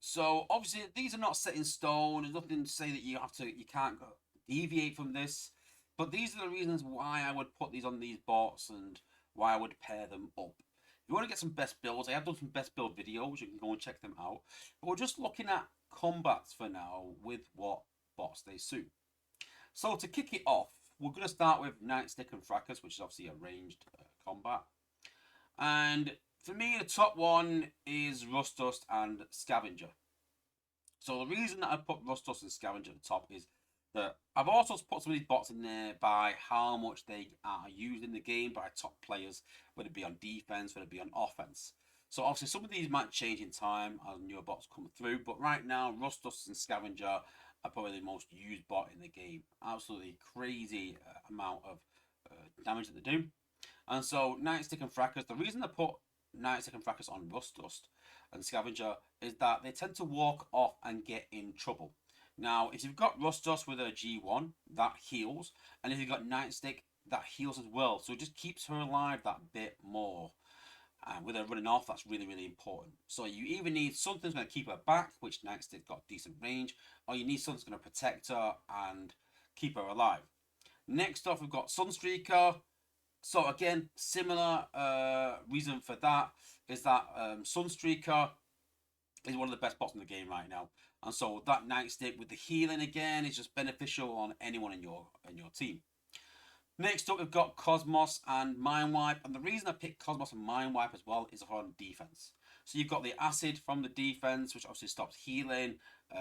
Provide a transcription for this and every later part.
So obviously these are not set in stone. There's nothing to say that you can't deviate from this. But these are the reasons why I would put these on these bots and why I would pair them up. If you want to get some best builds, I have done some best build videos. You can go and check them out. But we're just looking at combats for now with what bots they suit. So to kick it off, we're going to start with Nightstick and Fracas, which is obviously a ranged combat. And for me, the top one is Rust Dust and Scavenger. So the reason that I put Rust Dust and Scavenger at the top is that I've also put some of these bots in there by how much they are used in the game by top players, whether it be on defense, whether it be on offense. So obviously some of these might change in time as newer bots come through, but right now Rust Dust and Scavenger are probably the most used bot in the game. Absolutely crazy amount of damage that they do. And so Nightstick and Fracas, the reason I put Nightstick and Fracas on Rust Dust and Scavenger is that they tend to walk off and get in trouble. Now, if you've got Rust Dust with a G1, that heals. And if you've got Nightstick, that heals as well. So it just keeps her alive that bit more. And with her running off, that's really, really important. So you either need something that's going to keep her back, which Nightstick got decent range, or you need something that's going to protect her and keep her alive. Next off, we've got Sunstreaker. So again, similar reason for that is that Sunstreaker is one of the best bots in the game right now, and so that Nightstick with the healing again is just beneficial on anyone in your team. Next up, we've got Cosmos and Mindwipe, and the reason I picked Cosmos and Mindwipe as well is on defense. So you've got the acid from the defense, which obviously stops healing,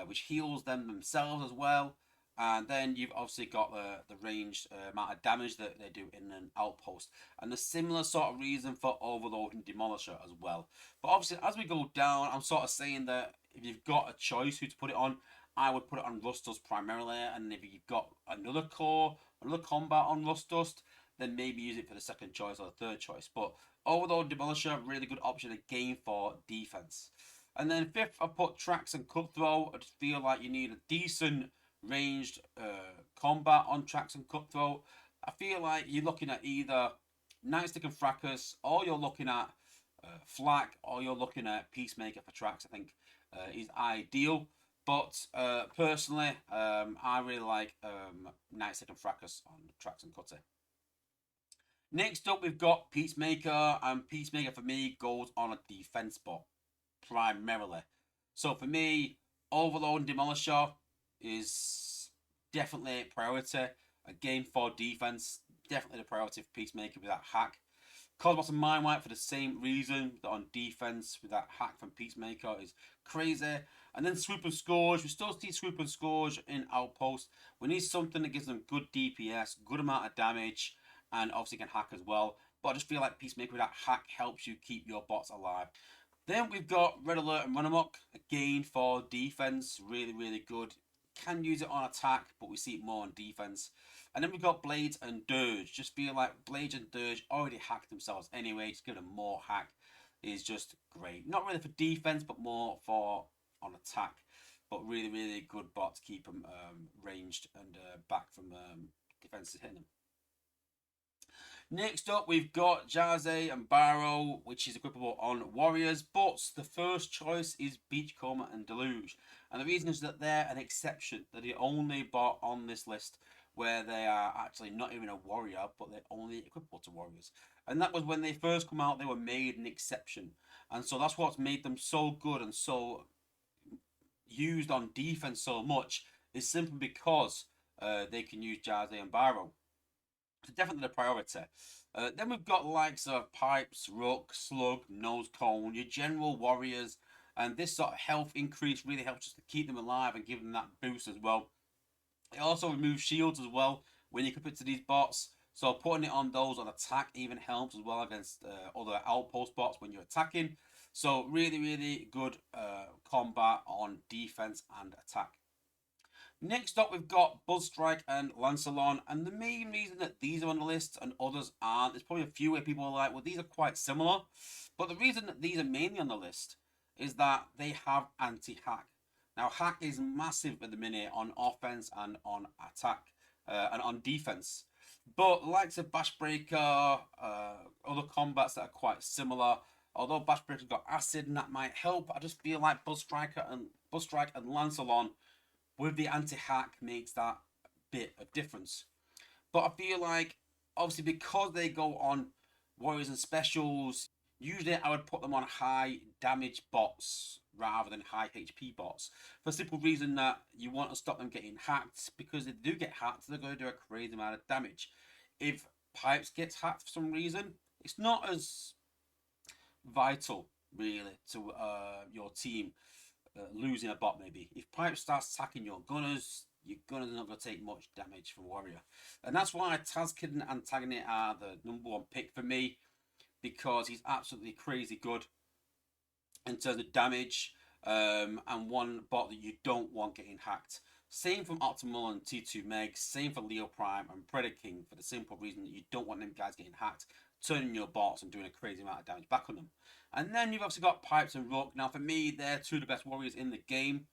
which heals them themselves as well. And then you've obviously got the ranged amount of damage that they do in an outpost. And a similar sort of reason for Overload and Demolisher as well. But obviously, as we go down, I'm sort of saying that if you've got a choice who to put it on, I would put it on Rust Dust primarily. And if you've got another combat on Rust Dust, then maybe use it for the second choice or the third choice. But Overload and Demolisher, really good option again for defense. And then fifth, I put Tracks and Cutthroat. I just feel like you need a decent ranged combat on Tracks and Cutthroat. I feel like you're looking at either Nightstick and Fracas, or you're looking at Flak, or you're looking at Peacemaker for Tracks. I think is ideal. But personally, I really like Nightstick and Fracas on Tracks and Cutter. Next up, we've got Peacemaker, and Peacemaker for me goes on a defense bot primarily. So for me, Overload and Demolisher is definitely a priority. Again, for defense, definitely the priority for Peacemaker with that hack. Cosmos and Mindwipe for the same reason, that on defense with that hack from Peacemaker is crazy. And then Swoop and Scourge, we still see Swoop and Scourge in Outpost. We need something that gives them good DPS, good amount of damage, and obviously can hack as well. But I just feel like Peacemaker with that hack helps you keep your bots alive. Then we've got Red Alert and Run Amok, again for defense, really, really good. Can use it on attack, but we see it more on defense. And then we've got Blades and Dirge. Just feel like Blades and Dirge already hacked themselves anyway. Just give them more hack is just great. Not really for defense, but more for on attack. But really, really good bot to keep them ranged and back from defenses hitting them. Next up, we've got Jazzy and Barrow, which is equipable on Warriors, but the first choice is Beachcomber and Deluge. And the reason is that they're an exception. They're the only bot on this list where they are actually not even a warrior, but they're only equipable to warriors. And that was when they first come out, they were made an exception. And so that's what's made them so good and so used on defense so much, is simply because they can use Jazzy and Barrow. So definitely the priority. Then we've got likes of Pipes, Rook, Slug, Nose Cone, your general warriors. And this sort of health increase really helps just to keep them alive and give them that boost as well. It also removes shields as well when you equip it to these bots. So putting it on those on attack even helps as well against other outpost bots when you're attacking. So really, really good combat on defense and attack. Next up, we've got Buzzstrike and Lancelon, and the main reason that these are on the list and others aren't, there's probably a few where people are like, well, these are quite similar. But the reason that these are mainly on the list is that they have anti-hack. Now, hack is massive at the minute on offense and on attack and on defense. But likes of Bashbreaker, other combats that are quite similar, Although Bashbreaker's got acid and that might help, I just feel like Buzzstrike and Lancelon with the anti-hack makes that bit of difference. But I feel like, obviously, because they go on warriors and specials, usually I would put them on high damage bots rather than high HP bots. For the simple reason that you want to stop them getting hacked, because if they do get hacked, they're going to do a crazy amount of damage. If Pipes gets hacked for some reason, it's not as vital, really, to your team losing a bot maybe. If Pipe starts attacking your gunners are not going to take much damage from Warrior. And that's why Tazkid and Antagonist are the #1 pick for me, because he's absolutely crazy good in terms of damage, and one bot that you don't want getting hacked. Same from Optimal and T2 Meg, same for Leo Prime and Predator King, for the simple reason that you don't want them guys getting hacked, turning your bots and doing a crazy amount of damage back on them. And then you've obviously got Pipes and Rook. Now for me, they're two of the best warriors in the game.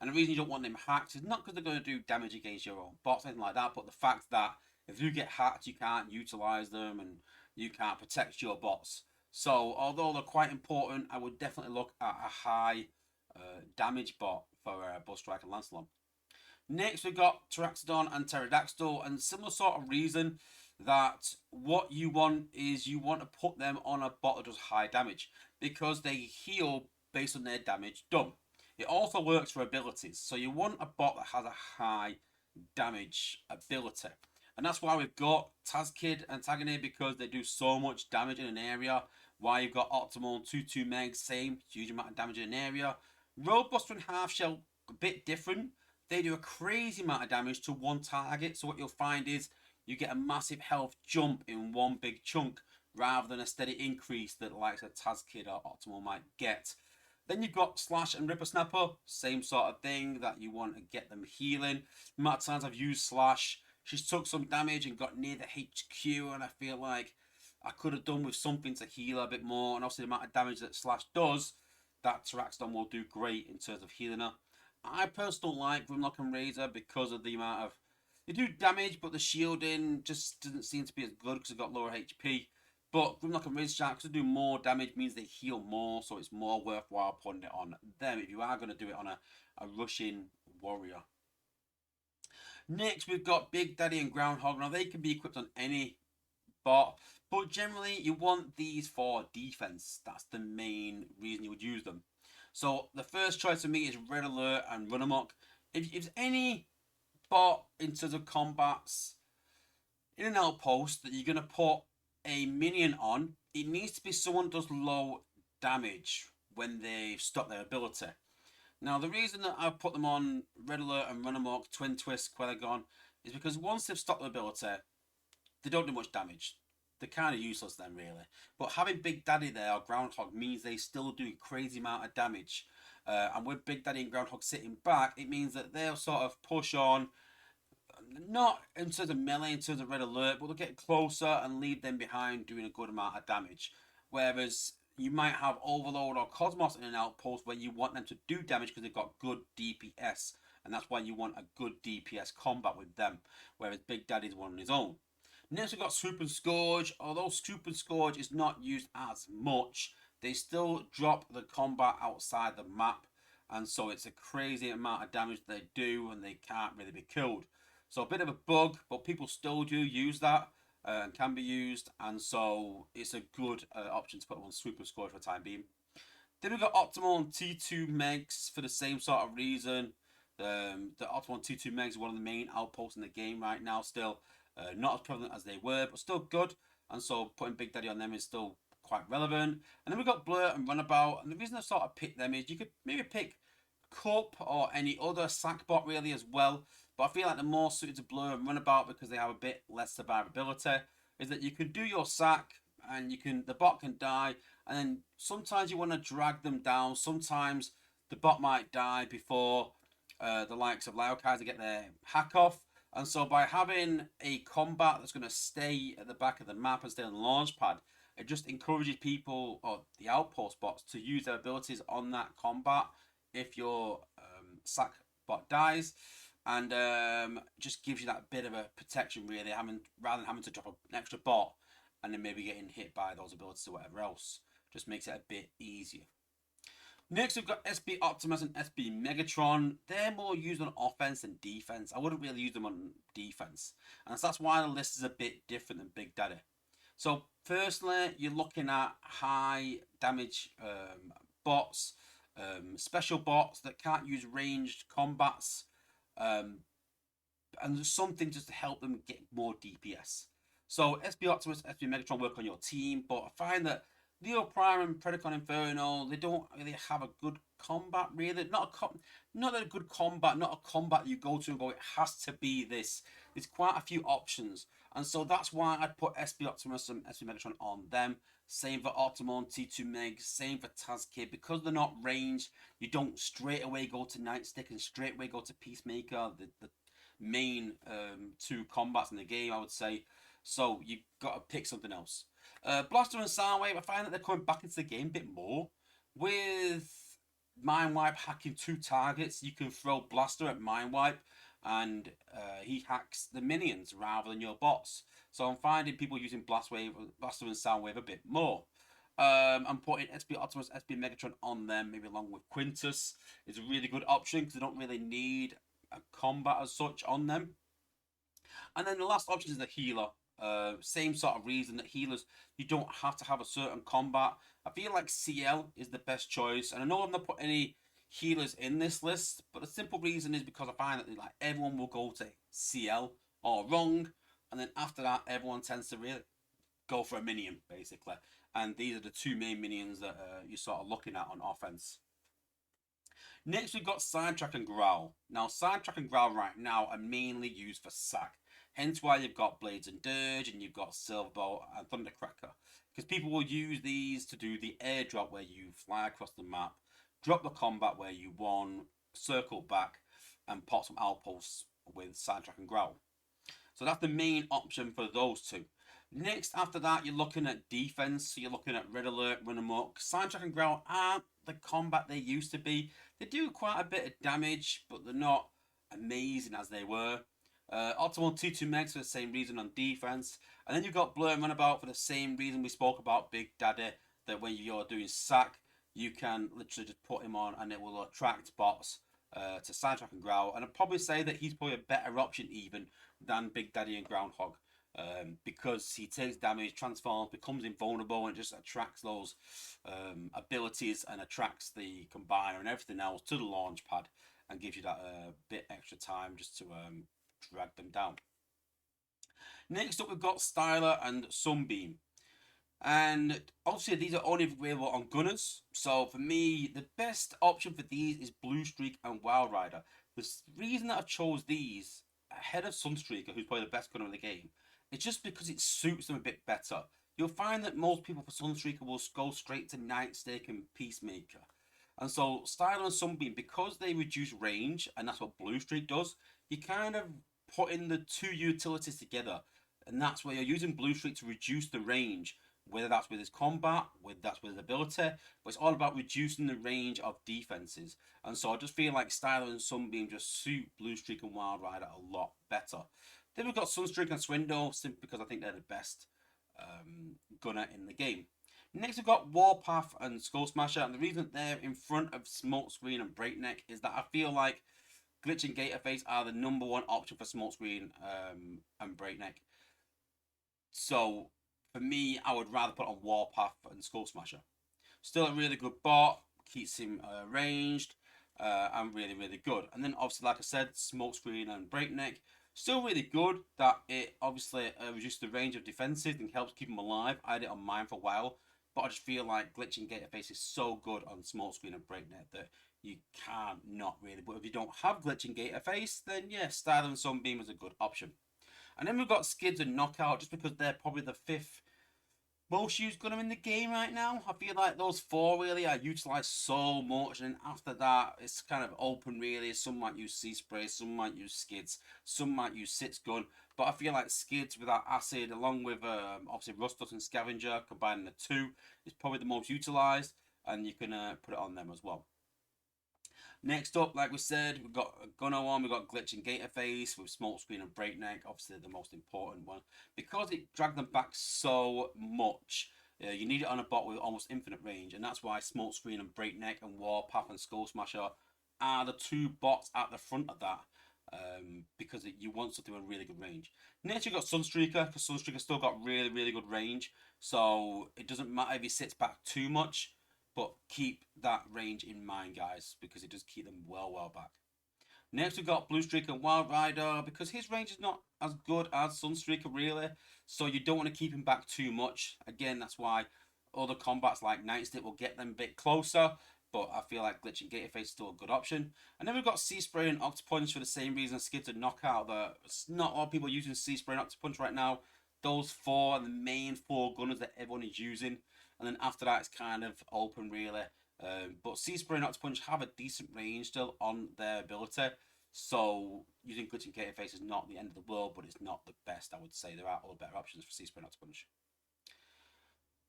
And the reason you don't want them hacked is not because they're going to do damage against your own bots, anything like that, but the fact that if you get hacked, you can't utilize them and you can't protect your bots. So, although they're quite important, I would definitely look at a high damage bot for Buzzstrike and Lancelon. Next, we've got Pterodactyl and Pterodactyl, and similar sort of reason that what you want is you want to put them on a bot that does high damage because they heal based on their damage done. It also works for abilities, so you want a bot that has a high damage ability. And that's why we've got Tazkid and Antagonist, because they do so much damage in an area. Why you've got Optimal and 2-2 Meg, same huge amount of damage in an area. Roadbuster and Half Shell, a bit different. They do a crazy amount of damage to one target. So what you'll find is you get a massive health jump in one big chunk, rather than a steady increase that the likes of Tazkid or Optimal might get. Then you've got Slash and Ripper Snapper, same sort of thing, that you want to get them healing. The amount of times I've used Slash, she's took some damage and got near the HQ, and I feel like I could have done with something to heal her a bit more. And obviously the amount of damage that Slash does, that Pterodactyl will do great in terms of healing her. I personally don't like Grimlock and Razor because of the amount of... They do damage, but the shielding just doesn't seem to be as good because they've got lower HP. But Grimlock and Razor Shark, because they do more damage, means they heal more, so it's more worthwhile putting it on them if you are going to do it on a rushing warrior. Next, we've got Big Daddy and Groundhog. Now, they can be equipped on any bot, but generally, you want these for defense. That's the main reason you would use them. So, the first choice for me is Red Alert and Run Amok. If any bot in terms of combats in an outpost that you're going to put a minion on, it needs to be someone who does low damage when they stop their ability. Now, the reason that I put them on Red Alert and Run Amok, Twin Twist, Quellagon, is because once they've stopped their ability, they don't do much damage. They're kind of useless then, really. But having Big Daddy there, or Groundhog, means they still do a crazy amount of damage. And with Big Daddy and Groundhog sitting back, it means that they'll sort of push on, not in terms of melee, in terms of Red Alert, but they'll get closer and leave them behind doing a good amount of damage. Whereas you might have Overload or Cosmos in an outpost where you want them to do damage because they've got good DPS. And that's why you want a good DPS combat with them. Whereas Big Daddy's one on his own. Next we've got Swoop and Scourge. Although Swoop and Scourge is not used as much, they still drop the combat outside the map. And so it's a crazy amount of damage they do and they can't really be killed. So a bit of a bug, but people still do use that and can be used. And so it's a good option to put on Swoop and Scourge for the time being. Then we've got Optimal and T2 Megs for the same sort of reason. The Optimal and T2 Megs are one of the main outposts in the game right now still. Not as prevalent as they were, but still good. And so putting Big Daddy on them is still quite relevant. And then we've got Blur and Runabout. And the reason I sort of picked them is you could maybe pick Cup or any other sack bot really as well. But I feel like the more suited to Blur and Runabout, because they have a bit less survivability, is that you can do your sack and the bot can die. And then sometimes you want to drag them down. Sometimes the bot might die before the likes of Laokaiser get their hack off. And so by having a combat that's going to stay at the back of the map and stay on the launch pad, it just encourages people, or the outpost bots, to use their abilities on that combat if your sack bot dies. And just gives you that bit of a protection, really, rather than having to drop an extra bot and then maybe getting hit by those abilities or whatever else. Just makes it a bit easier. Next, we've got SB Optimus and SB Megatron. They're more used on offense than defense. I wouldn't really use them on defense. And so that's why the list is a bit different than Big Daddy. So, firstly, you're looking at high damage bots, special bots that can't use ranged combats, and there's something just to help them get more DPS. So, SB Optimus, SB Megatron work on your team, but I find that Leo Prime and Predacon Inferno, they don't really have a good combat, really. Not a good combat, not a combat you go to and go, it has to be this. There's quite a few options. And so that's why I'd put SB Optimus and SB Megatron on them. Same for Optimon, T2 Meg, same for Tazkid. Because they're not ranged, you don't straight away go to Nightstick and straight away go to Peacemaker, the main two combats in the game, I would say. So you've got to pick something else. Blaster and Soundwave, I find that they're coming back into the game a bit more. With Mindwipe hacking 2 targets, you can throw Blaster at Mindwipe and he hacks the minions rather than your bots. So I'm finding people using Blaster and Soundwave a bit more. I'm putting SB Optimus, SB Megatron on them, maybe along with Quintus. It's a really good option because they don't really need a combat as such on them. And then the last option is the healer. Same sort of reason that healers, you don't have to have a certain combat. I feel like CL is the best choice. And I know I'm not putting any healers in this list, but the simple reason is because I find that like everyone will go to CL or wrong. And then after that, everyone tends to really go for a minion, basically. And these are the 2 main minions that you're sort of looking at on offense. Next, we've got Sidetrack and Growl. Now, Sidetrack and Growl right now are mainly used for sack. Hence why you've got Blades and Dirge and you've got Silverbolt and Thundercracker. Because people will use these to do the airdrop where you fly across the map, drop the combat where you won, circle back, and pop some outposts with Sidetrack and Growl. So that's the main option for those 2. Next, after that, you're looking at defense. So you're looking at Red Alert, Run Amok. Sidetrack and Growl aren't the combat they used to be. They do quite a bit of damage, but they're not amazing as they were. Optimal T2 Megs for the same reason on defense. And then you've got Blur and Runabout for the same reason we spoke about Big Daddy. That when you're doing sack, you can literally just put him on and it will attract bots to Sidetrack and Growl. And I'd probably say that he's probably a better option even than Big Daddy and Groundhog. Because he takes damage, transforms, becomes invulnerable, and just attracts those abilities and attracts the combiner and everything else to the launch pad and gives you that bit extra time just to drag them down. Next up, we've got Styler and Sunbeam. And obviously, these are only available on Gunners. So for me, the best option for these is Bluestreak and Wild Rider. The reason that I chose these ahead of Sunstreaker, who's probably the best gunner in the game, it's just because it suits them a bit better. You'll find that most people for Sunstreaker will go straight to Nightstick and Peacemaker. And so Styler and Sunbeam, because they reduce range, and that's what Bluestreak does, you kind of put in the 2 utilities together. And that's where you're using Bluestreak to reduce the range, whether that's with his combat, whether that's with his ability, but it's all about reducing the range of defenses. And so I just feel like Styler and Sunbeam just suit Bluestreak and Wild Rider a lot better. Then we've got Sunstreaker and Swindle, simply because I think they're the best gunner in the game. Next, we've got Warpath and Skull Smasher, and the reason that they're in front of Smokescreen and Breakneck is that I feel like Glitch and Gatorface are the #1 option for Smokescreen and Breakneck. So, for me, I would rather put on Warpath and Skull Smasher. Still a really good bot, keeps him ranged, and really, really good. And then, obviously, like I said, Smokescreen and Breakneck. Still really good that it obviously reduces the range of defenses and helps keep them alive. I had it on mine for a while, but I just feel like Glitch and Gatorface is so good on Smokescreen and Breakneck that you can't not really. But if you don't have Glitch and Gatorface, then yeah, Styler and Sunbeam is a good option. And then we've got Skids and Knockout, just because they're probably the 5th most used gunner in the game right now. I feel like those 4 really are utilised so much, and after that it's kind of open really. Some might use Sea Spray, some might use Skids, some might use Sits Gun, but I feel like Skids without Acid, along with obviously Rust Dust and Scavenger, combining the 2, is probably the most utilised, and you can put it on them as well. Next up, like we said, we've got Gunner one, we've got Glitch and Gatorface with Smokescreen and Breakneck, obviously the most important one, because it dragged them back so much. You need it on a bot with almost infinite range, and that's why Smokescreen and Breakneck and Warpath and Skull Smasher are the two bots at the front of that. Because you want something with really good range. Next, you've got Sunstreaker, because Sunstreaker still got really, really good range. So it doesn't matter if he sits back too much, but keep that range in mind, guys, because it does keep them well, well back. Next, we've got Bluestreak and Wild Rider, because his range is not as good as Sunstreaker, really. So you don't want to keep him back too much. Again, that's why other combats like Nightstick will get them a bit closer. But I feel like Glitch and Gatorface is still a good option. And then we've got Sea Spray and Octopunch for the same reason. Skid to Knockout. It's not a lot of people using Sea Spray and Octopunch right now. Those four are the main four gunners that everyone is using. And then after that, it's kind of open, really. But Sea Spray and Octopunch have a decent range still on their ability. So using Glitch and Gatorface is not the end of the world, but it's not the best, I would say. There are other better options for Sea Spray and Octopunch.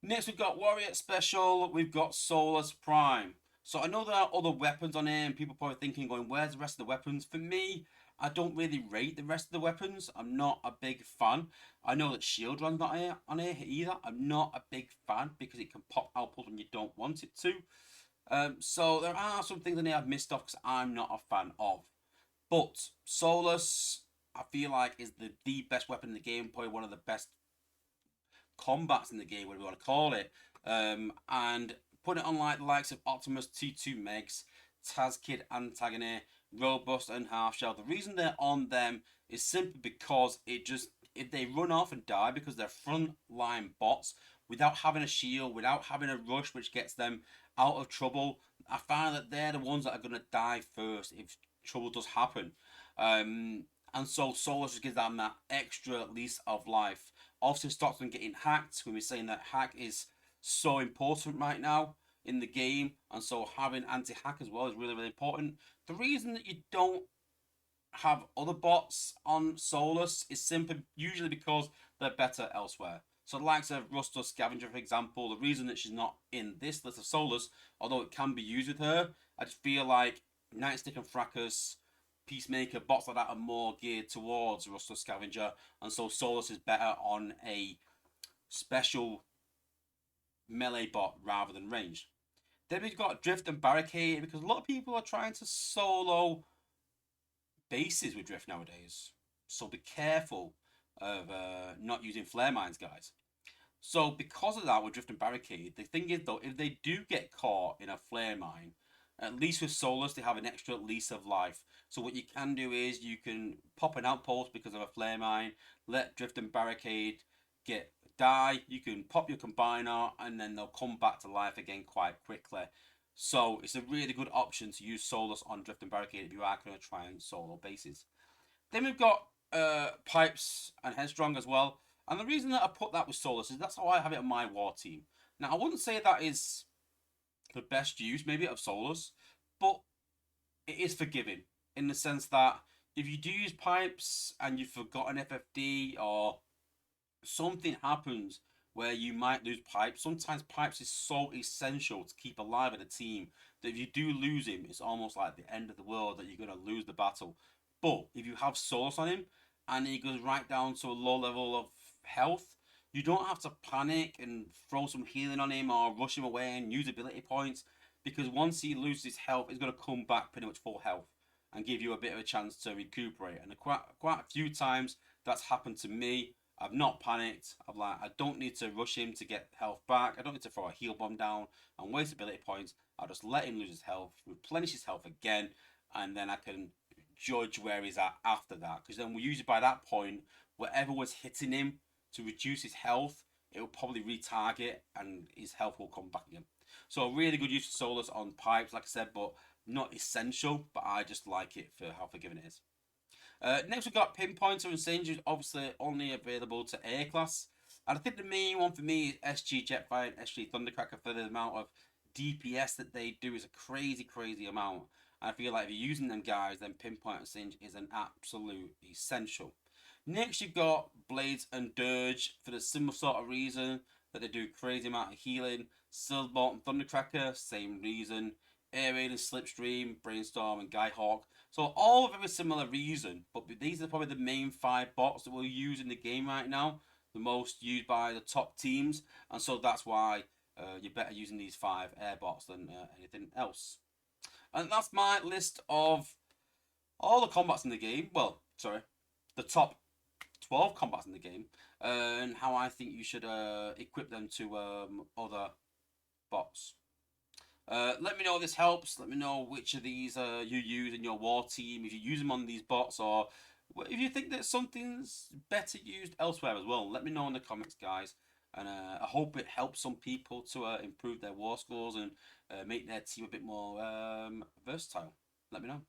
Next, we've got Warrior Special. We've got Solus Prime. So I know there are other weapons on here, and people probably thinking, going, where's the rest of the weapons? For me, I don't really rate the rest of the weapons. I'm not a big fan. I know that Shield Run's not here, on here either. I'm not a big fan because it can pop output when you don't want it to. So there are some things in here I've missed off because I'm not a fan of. But Solus, I feel like, is the best weapon in the game, probably one of the best combats in the game, whatever you want to call it. And put it on like the likes of Optimus, T2 Megs, Tazkid, Antagonist, Robust, and Half-Shell. The reason they're on them is simply because if they run off and die because they're front line bots without having a shield, without having a rush which gets them out of trouble, I find that they're the ones that are going to die first if trouble does happen. And so Solus just gives them that extra lease of life. Obviously stops them getting hacked when we're saying that hack is so important right now in the game, and so having anti-hack as well is really, really important. The reason that you don't have other bots on Solus is simply usually because they're better elsewhere. So the likes of Rust or Scavenger, for example, the reason that she's not in this list of Solus, although it can be used with her, I just feel like Nightstick and Fracas, Peacemaker, bots like that are more geared towards Rust or Scavenger, and so Solus is better on a special melee bot rather than ranged. Then we've got Drift and Barricade, because a lot of people are trying to solo bases with Drift nowadays. So be careful of not using flare mines, guys. So because of that with Drift and Barricade, the thing is though, if they do get caught in a flare mine, at least with Solus they have an extra lease of life. So what you can do is you can pop an outpost because of a flare mine, let Drift and Barricade die, you can pop your combiner, and then they'll come back to life again quite quickly. So it's a really good option to use Solus on Drift and Barricade if you are going to try and solo bases. Then we've got Pipes and Headstrong as well. And the reason that I put that with Solus is that's how I have it on my war team. Now, I wouldn't say that is the best use, maybe, of Solus, but it is forgiving in the sense that if you do use Pipes and you've forgotten FFD or something happens where you might lose Pipes, sometimes Pipes is so essential to keep alive in a team that if you do lose him, it's almost like the end of the world that you're going to lose the battle. But if you have Solus on him and he goes right down to a low level of health, you don't have to panic and throw some healing on him or rush him away and use ability points, because once he loses his health, he's going to come back pretty much full health and give you a bit of a chance to recuperate. And quite a few times that's happened to me. I've not panicked. I don't need to rush him to get health back. I don't need to throw a heal bomb down and waste ability points. I'll just let him lose his health, replenish his health again, and then I can judge where he's at after that. Because then we usually by that point, whatever was hitting him to reduce his health, it will probably retarget and his health will come back again. So really good use of Solus on Pipes, like I said, but not essential. But I just like it for how forgiving it is. Next we've got Pinpointer and Singe, obviously only available to A class. And I think the main one for me is SG Jetfire and SG Thundercracker for the amount of DPS that they do is a crazy, crazy amount. And I feel like if you're using them guys, then Pinpointer and Singe is an absolute essential. Next you've got Blades and Dirge for the similar sort of reason that they do crazy amount of healing. Silverbolt and Thundercracker, same reason. Air Raid and Slipstream, Brainstorm and Skyhawk. So all very similar reason, but these are probably the main 5 bots that we'll use in the game right now. the most used by the top teams, and so that's why you're better using these 5 airbots than anything else. And that's my list of all the combats in the game. Well, sorry, the top 12 combats in the game, and how I think you should equip them to other bots. Let me know if this helps. Let me know which of these you use in your war team, if you use them on these bots, or if you think that something's better used elsewhere as well. Let me know in the comments, guys. And I hope it helps some people to improve their war scores and make their team a bit more versatile. Let me know.